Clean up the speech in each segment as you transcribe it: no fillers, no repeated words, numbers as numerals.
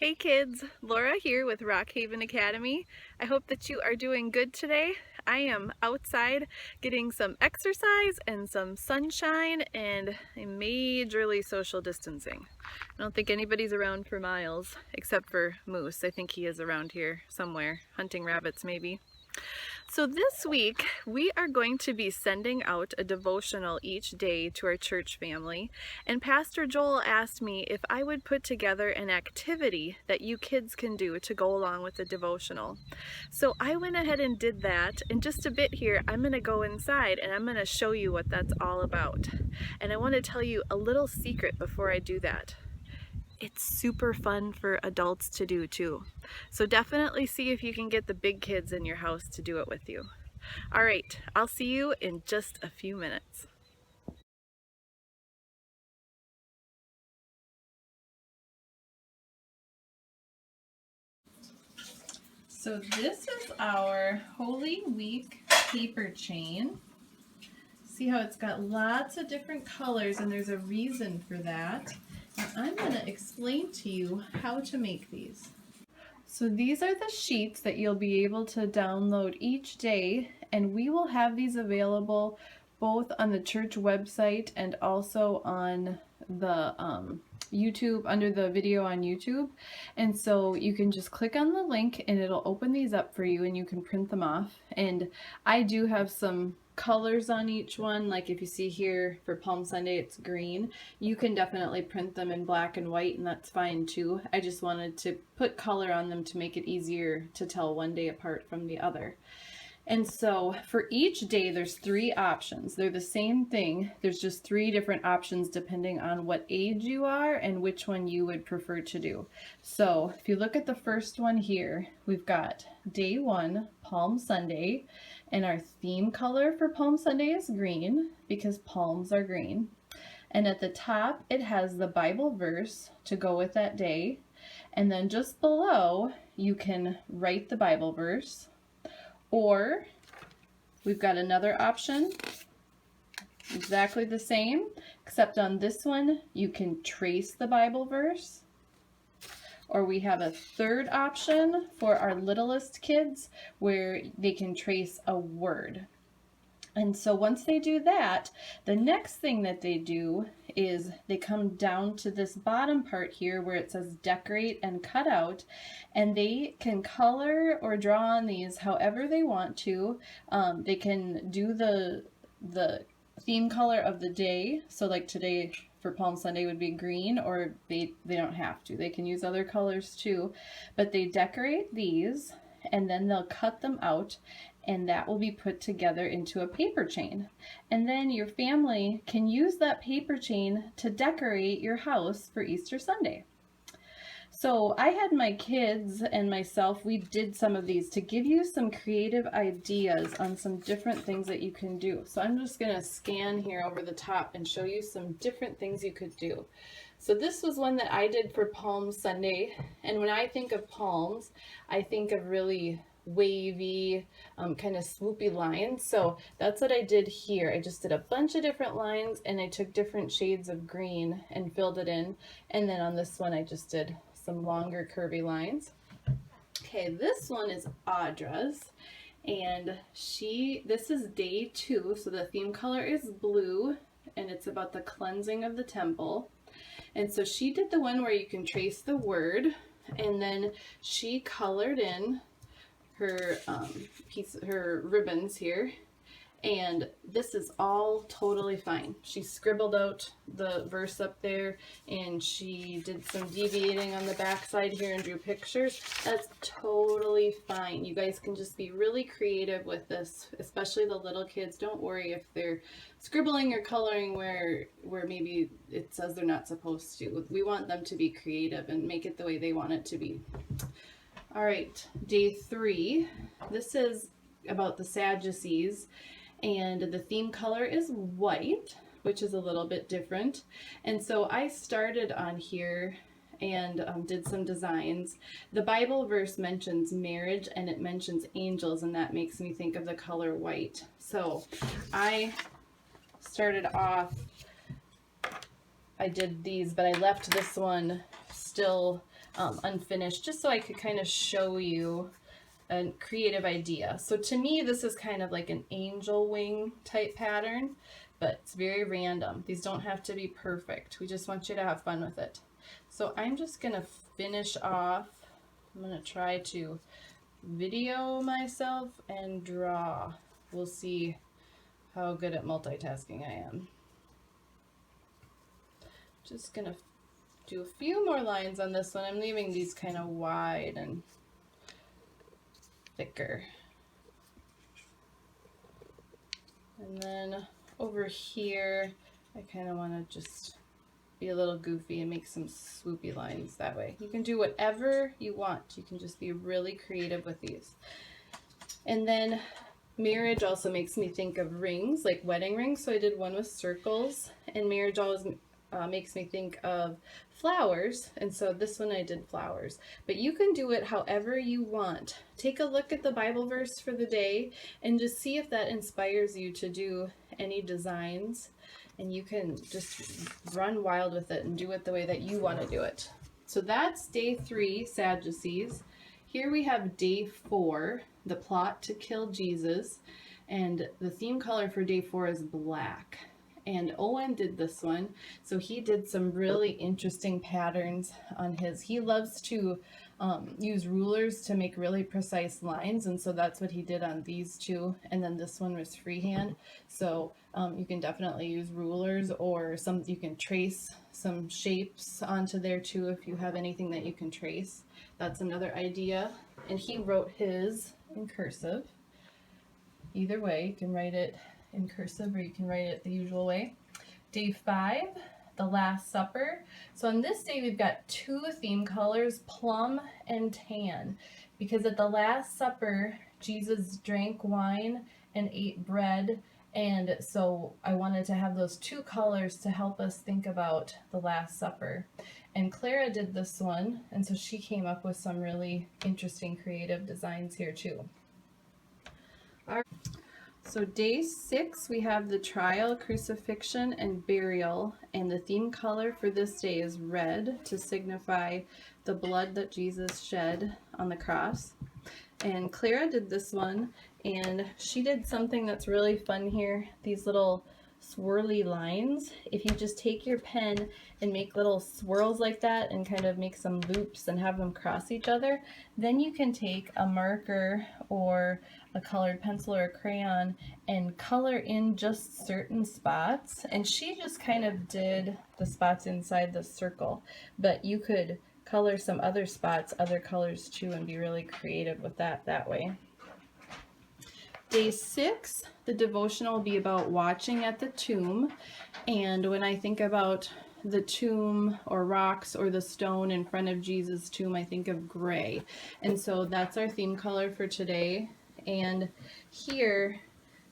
Hey kids, Laura here with Rock Haven Academy. I hope that you are doing good today. I am outside getting some exercise and some sunshine and I'm majorly social distancing. I don't think anybody's around for miles except for Moose. I think he is around here somewhere, hunting rabbits maybe. So this week we are going to be sending out a devotional each day to our church family, and Pastor Joel asked me if I would put together an activity that you kids can do to go along with the devotional. So I went ahead and did that. In just a bit here I'm going to go inside and I'm going to show you what that's all about. And I want to tell you a little secret before I do that. It's super fun for adults to do too. So definitely see if you can get the big kids in your house to do it with you. All right, I'll see you in just a few minutes. So this is our Holy Week paper chain. See how it's got lots of different colors, and there's a reason for that. And I'm going to explain to you how to make these. So these are the sheets that you'll be able to download each day, and we will have these available both on the church website and also on the YouTube, under the video on YouTube. And so you can just click on the link and it'll open these up for you and you can print them off. And I do have some colors on each one, like if you see here for Palm Sunday it's green. You can definitely print them in black and white and that's fine too. I just wanted to put color on them to make it easier to tell one day apart from the other. And so for each day there's 3 options. They're the same thing, there's just 3 different options depending on what age you are and which one you would prefer to do. So if you look at the first one here, we've got day 1, Palm Sunday, and our theme color for Palm Sunday is green because palms are green. And at the top it has the Bible verse to go with that day, and then just below you can write the Bible verse. Or we've got another option, exactly the same, except on this one you can trace the Bible verse. Or we have a third option for our littlest kids where they can trace a word. And so once they do that, the next thing that they do is they come down to this bottom part here where it says decorate and cut out, and they can color or draw on these however they want to. They can do the theme color of the day, so like today for Palm Sunday would be green, or they don't have to. They can use other colors too, but they decorate these and then they'll cut them out, and that will be put together into a paper chain. And then your family can use that paper chain to decorate your house for Easter Sunday. So I had my kids and myself, we did some of these to give you some creative ideas on some different things that you can do. So I'm just going to scan here over the top and show you some different things you could do. So this was one that I did for Palm Sunday, and when I think of palms, I think of really wavy, kind of swoopy lines. So that's what I did here. I just did a bunch of different lines and I took different shades of green and filled it in. And then on this one I just did some longer curvy lines. Okay, this one is Audra's, and this is day 2, so the theme color is blue and it's about the cleansing of the temple. And so she did the one where you can trace the word, and then she colored in her her ribbons here, and this is all totally fine. She scribbled out the verse up there and she did some deviating on the back side here and drew pictures. That's totally fine. You guys can just be really creative with this, especially the little kids. Don't worry if they're scribbling or coloring where maybe it says they're not supposed to. We want them to be creative and make it the way they want it to be. All right, day 3. This is about the Sadducees, and the theme color is white, which is a little bit different. And so I started on here and did some designs. The Bible verse mentions marriage and it mentions angels, and that makes me think of the color white. So I started off, I did these, but I left this one still unfinished, just so I could kind of show you a creative idea. So to me, this is kind of like an angel wing type pattern, but it's very random. These don't have to be perfect. We just want you to have fun with it. So I'm just gonna finish off. I'm gonna try to video myself and draw. We'll see how good at multitasking I am. Just gonna do a few more lines on this one. I'm leaving these kind of wide and thicker. And then over here, I kind of want to just be a little goofy and make some swoopy lines that way. You can do whatever you want. You can just be really creative with these. And then marriage also makes me think of rings, like wedding rings. So I did one with circles, and marriage always makes me think of flowers, and so this one I did flowers. But you can do it however you want. Take a look at the Bible verse for the day and just see if that inspires you to do any designs, and you can just run wild with it and do it the way that you want to do it. So that's day 3, Sadducees. Here we have day 4, the plot to kill Jesus, and the theme color for day 4 is black. And Owen did this one, so he did some really interesting patterns on his. He loves to use rulers to make really precise lines, and so that's what he did on these two. And then this one was freehand, so you can definitely use rulers, or you can trace some shapes onto there too if you have anything that you can trace. That's another idea. And he wrote his in cursive. Either way, you can write it in cursive or you can write it the usual way. Day 5, the Last Supper. So on this day we've got 2 theme colors, plum and tan, because at the Last Supper Jesus drank wine and ate bread, and so I wanted to have those 2 colors to help us think about the Last Supper. And Clara did this one, and so she came up with some really interesting creative designs here too. So day 6, we have the trial, crucifixion, and burial, and the theme color for this day is red to signify the blood that Jesus shed on the cross. And Clara did this one, and she did something that's really fun here, these little swirly lines. If you just take your pen and make little swirls like that and kind of make some loops and have them cross each other, then you can take a marker or a colored pencil or a crayon and color in just certain spots. And she just kind of did the spots inside the circle, but you could color some other spots, other colors too, and be really creative with that way. Day 6, the devotional will be about watching at the tomb. And when I think about the tomb or rocks or the stone in front of Jesus' tomb, I think of gray. And so that's our theme color for today. And here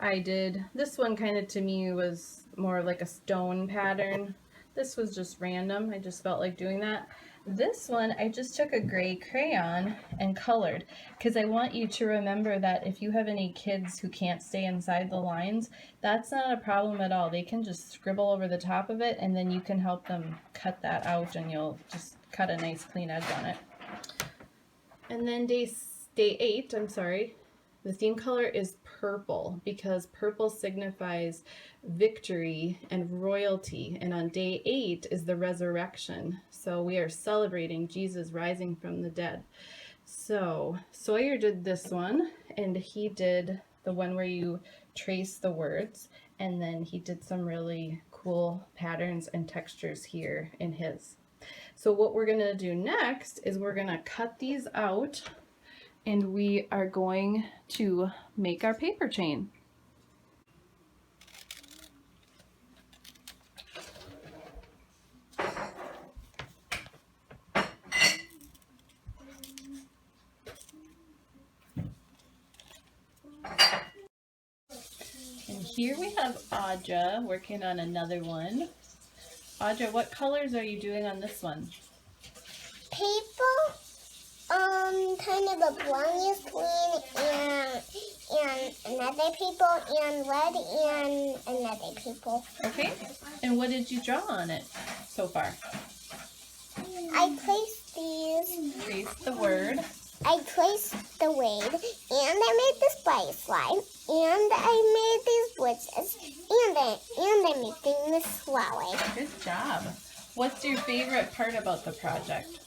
I did, this one kind of to me was more like a stone pattern. This was just random. I just felt like doing that. This one, I just took a gray crayon and colored, because I want you to remember that if you have any kids who can't stay inside the lines, that's not a problem at all. They can just scribble over the top of it, and then you can help them cut that out, and you'll just cut a nice clean edge on it. And then day 8, the theme color is purple, because purple signifies victory and royalty, and on day 8 is the resurrection. So we are celebrating Jesus rising from the dead. So Sawyer did this one, and he did the one where you trace the words, and then he did some really cool patterns and textures here in his. So what we're gonna do next is we're gonna cut these out, and we are going to make our paper chain. And here we have Audra working on another one. Audra, what colors are you doing on this one? Paper, kind of a brownish green, and another paper, and red, and another paper. Okay, and what did you draw on it so far? I placed these. Trace the word. I traced the word, and I made this butterfly, and I made these bridges, and I made this flower. Good job. What's your favorite part about the project?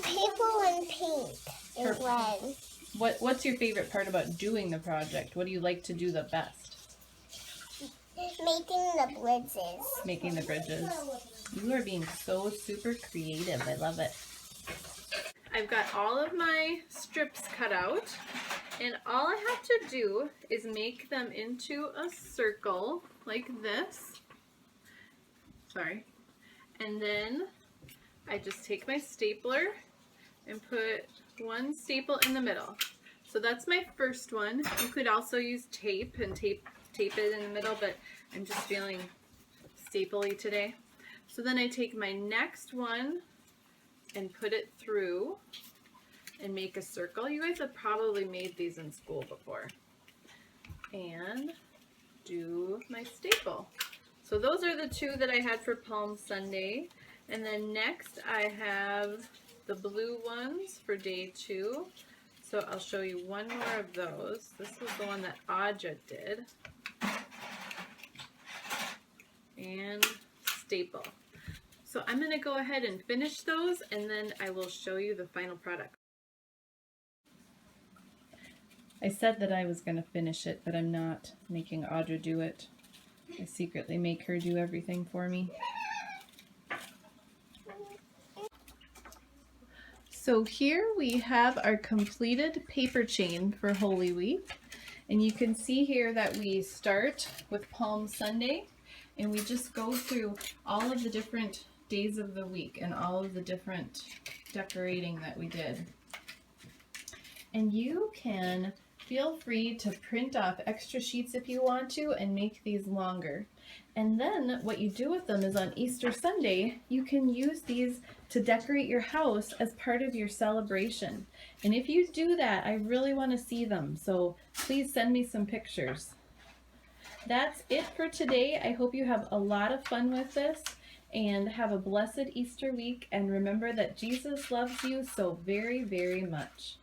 Purple and pink and red. What's your favorite part about doing the project? What do you like to do the best? Making the bridges. Making the bridges. You are being so super creative. I love it. I've got all of my strips cut out, and all I have to do is make them into a circle like this. Sorry. And then I just take my stapler and put one staple in the middle. So that's my first one. You could also use tape and tape it in the middle, but I'm just feeling stapley today. So then I take my next one and put it through and make a circle. You guys have probably made these in school before. And do my staple. So those are the two that I had for Palm Sunday. And then next I have the blue ones for day 2. So I'll show you one more of those. This was the one that Aja did. And staple. So I'm going to go ahead and finish those, and then I will show you the final product. I said that I was going to finish it, but I'm not making Audra do it. I secretly make her do everything for me. So here we have our completed paper chain for Holy Week. And you can see here that we start with Palm Sunday, and we just go through all of the different days of the week and all of the different decorating that we did. And you can feel free to print off extra sheets if you want to and make these longer. And then what you do with them is on Easter Sunday, you can use these to decorate your house as part of your celebration. And if you do that, I really want to see them. So please send me some pictures. That's it for today. I hope you have a lot of fun with this and have a blessed Easter week. And remember that Jesus loves you so very, very much.